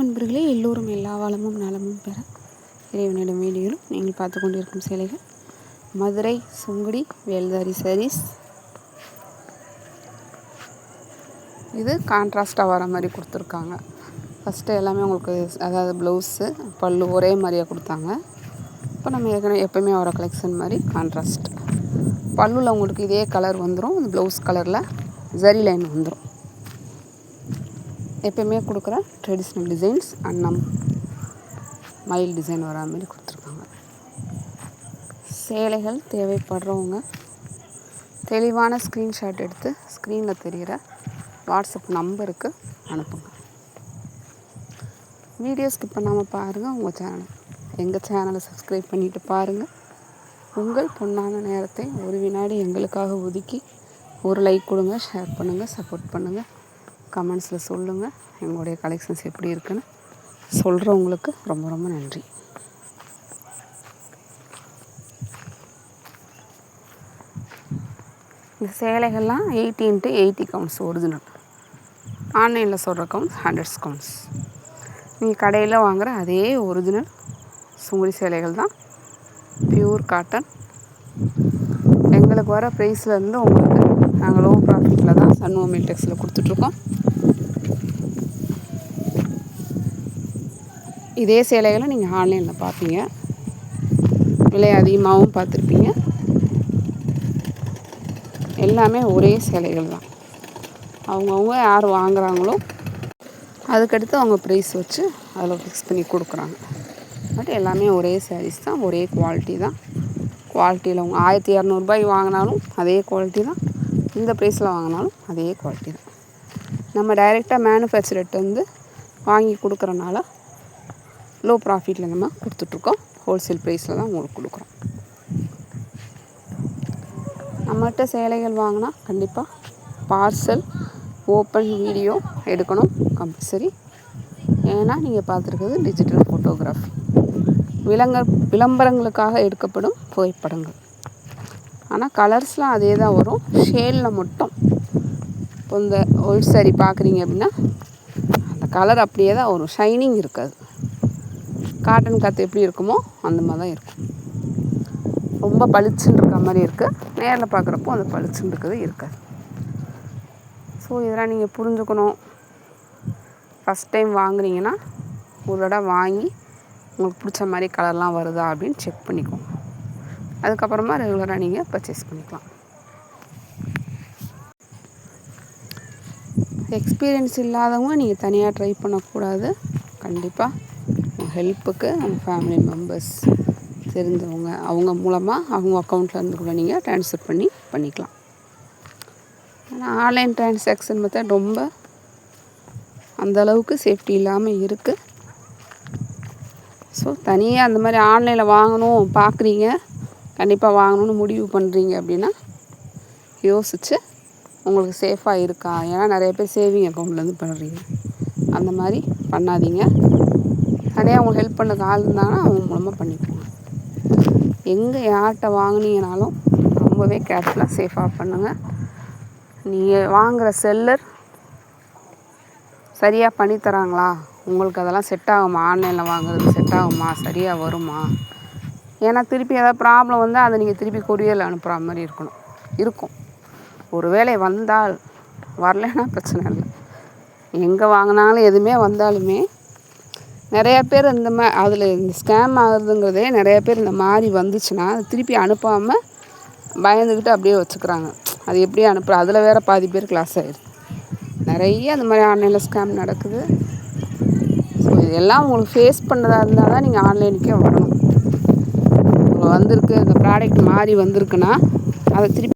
வணக்கம் நண்பர்களே, எல்லோரும் எல்லா வளமும் நலமும் பெற இறைவனிடம் வேண்டியும் நீங்கள் பார்த்து கொண்டிருக்கும் சேலைகள் மதுரை சுங்குடி வேல்தாரி சாரீஸ். இது கான்ட்ராஸ்டாக வர மாதிரி கொடுத்துருக்காங்க. ஃபஸ்ட்டு எல்லாமே உங்களுக்கு அதாவது ப்ளவுஸு பல்லு ஒரே மாதிரியாக கொடுத்தாங்க. இப்போ நம்ம எப்போயுமே வர கலெக்ஷன் மாதிரி கான்ட்ராஸ்ட் பல்லுவில் உங்களுக்கு இதே கலர் வந்துடும். இந்த ப்ளவுஸ் கலரில் ஜரி லைன் வந்துடும். எப்போயுமே கொடுக்குற ட்ரெடிஷ்னல் டிசைன்ஸ் அன்னம் மயில் டிசைன் வரா மாதிரி கொடுத்துருக்காங்க. சேலைகள் தேவைப்படுறவங்க தெளிவான ஸ்க்ரீன்ஷாட் எடுத்து ஸ்க்ரீனில் தெரிகிற வாட்ஸ்அப் நம்பருக்கு அனுப்புங்க. வீடியோ ஸ்கிப் பண்ணாமல் பாருங்கள். எங்கள் சேனலை சப்ஸ்கிரைப் பண்ணிவிட்டு பாருங்கள். உங்கள் பொன்னான நேரத்தை ஒரு வினாடி எங்களுக்காக ஒதுக்கி ஒரு லைக் கொடுங்க, ஷேர் பண்ணுங்கள், சப்போர்ட் பண்ணுங்கள். கமெண்ட்ஸில் சொல்லுங்கள் எங்களுடைய கலெக்ஷன்ஸ் எப்படி இருக்குன்னு. சொல்கிறவங்களுக்கு ரொம்ப ரொம்ப நன்றி. இந்த சேலைகள்லாம் 80x80 கவுண்ட்ஸ் ஒரிஜினல். ஆன்லைனில் சொல்கிற கவுண்ட்ஸ் 100 கவுண்ட்ஸ். நீங்கள் கடையில் வாங்குகிற அதே ஒரிஜினல் சுங்குடி சேலைகள் தான், பியூர் காட்டன். எங்களுக்கு வர ப்ரைஸ்லேருந்து உங்களுக்கு நாங்கள் லோ ப்ராஃபிட்டில் தான் சண்முகம் மில்டெக்ஸில் கொடுத்துட்ருக்கோம். இதே சேலைகளை நீங்கள் ஆன்லைனில் பார்ப்பீங்க, விலை அதிகமாகவும் பார்த்துருப்பீங்க. எல்லாமே ஒரே சேலைகள் தான். அவங்கவுங்க யார் வாங்குகிறாங்களோ அதுக்கடுத்து அவங்க ப்ரைஸ் வச்சு அதில் ஃபிக்ஸ் பண்ணி கொடுக்குறாங்க. பட் எல்லாமே ஒரே சாரீஸ் தான், ஒரே குவாலிட்டி தான். குவாலிட்டியில் அவங்க 1200 வாங்கினாலும் அதே குவாலிட்டி தான், இந்த ப்ரைஸில் வாங்கினாலும் அதே குவாலிட்டி தான். நம்ம டைரெக்டாக மேனுஃபேக்சர்கிட்ட வந்து வாங்கி கொடுக்குறனால லோ ப்ராஃபிட்டில் நம்ம கொடுத்துட்ருக்கோம். ஹோல்சேல் ப்ரைஸில் தான் உங்களுக்கு கொடுக்குறோம். நம்மகிட்ட சேலைகள் வாங்கினா கண்டிப்பாக பார்சல் ஓப்பன் வீடியோ எடுக்கணும் கம்பல்சரி. ஏன்னா நீங்கள் பார்த்துருக்குறது டிஜிட்டல் ஃபோட்டோகிராஃபி, விளம்பரங்களுக்காக எடுக்கப்படும் புகைப்படங்கள். ஆனால் கலர்ஸ்லாம் அதே தான் வரும். ஷேடில் மட்டும் இப்போ இந்த ஒயிட் சாரி பார்க்குறீங்க அப்படின்னா அந்த கலர் அப்படியே தான் வரும், ஷைனிங் இருக்காது. காட்டன் காற்று எப்படி இருக்குமோ அந்த மாதிரி தான் இருக்கும். ரொம்ப பளிச்சுன்னு இருக்க மாதிரி இருக்குது, நேரில் பார்க்குறப்போ அந்த பளிச்சுன்னு இருக்கிறது இருக்காது. ஸோ இதெல்லாம் நீங்கள் புரிஞ்சுக்கணும். ஃபஸ்ட் டைம் வாங்குறீங்கன்னா ஒரு தடவை வாங்கி உங்களுக்கு பிடிச்ச மாதிரி கலர்லாம் வருதா அப்படின்னு செக் பண்ணிக்கோங்க. அதுக்கப்புறமா ரெகுலராக நீங்கள் பர்ச்சேஸ் பண்ணிக்கலாம். எக்ஸ்பீரியன்ஸ் இல்லாதவங்க நீங்கள் தனியாக ட்ரை பண்ணக்கூடாது. கண்டிப்பாக உங்கள் ஹெல்ப்புக்கு அவங்க ஃபேமிலி மெம்பர்ஸ் தெரிஞ்சவங்க அவங்க மூலமாக அவங்க அக்கௌண்ட்டில் இருந்து கூட நீங்கள் ட்ரான்ஸ்ஃபர் பண்ணிக்கலாம். ஆனால் ஆன்லைன் ட்ரான்சாக்ஷன் மெத்தட் ரொம்ப அந்தளவுக்கு சேஃப்டி இல்லாமல் இருக்குது. ஸோ தனியாக அந்த மாதிரி ஆன்லைனில் வாங்கணும் பார்க்குறீங்க, கண்டிப்பாக வாங்கணும்னு முடிவு பண்ணுறீங்க அப்படின்னா யோசித்து உங்களுக்கு சேஃபாக இருக்கா. ஏன்னா நிறைய பேர் சேவிங் அக்கௌண்ட்லேருந்து பண்ணுறீங்க, அந்த மாதிரி பண்ணாதீங்க. தனியாக உங்களுக்கு ஹெல்ப் பண்ண ஆள் இருந்தாங்கன்னா அவங்க மூலமாக பண்ணிக்கோங்க. எங்கே யார்கிட்ட வாங்கினீங்கனாலும் ரொம்பவே கேர்ஃபுல்லாக சேஃபாக பண்ணுங்கள். நீங்கள் வாங்குகிற செல்லர் சரியாக பண்ணித்தராங்களா, உங்களுக்கு அதெல்லாம் செட் ஆகுமா, ஆன்லைனில் வாங்குறது செட் ஆகுமா, சரியாக வருமா. ஏன்னா திருப்பி ஏதாவது ப்ராப்ளம் வந்தால் அதை நீங்கள் திருப்பி கொரியரில் அனுப்புகிற மாதிரி இருக்கும். ஒரு வேளை வந்தால், வரலைன்னா பிரச்சனை இல்லை. எங்கே வாங்கினாலும் எதுவுமே வந்தாலுமே நிறைய பேர் அதில் இந்த ஸ்கேம் ஆகுறதுங்கிறதே நிறைய பேர் இந்த மாதிரி வந்துச்சுன்னா அது திருப்பி அனுப்பாமல் பயந்துக்கிட்டு அப்படியே வச்சுக்கிறாங்க. அது எப்படி அதில் வேறு பாதி பேர் கிளாஸ் ஆகிடுது. நிறைய அந்த மாதிரி ஆன்லைனில் ஸ்கேம் நடக்குது. ஸோ இதெல்லாம் உங்களுக்கு ஃபேஸ் பண்ணதா இருந்தால் தான் நீங்கள் ஆன்லைனுக்கே வரணும். உங்களுக்கு வந்திருக்கு, அந்த ப்ராடக்ட் மாறி வந்திருக்குன்னா அதை திருப்பி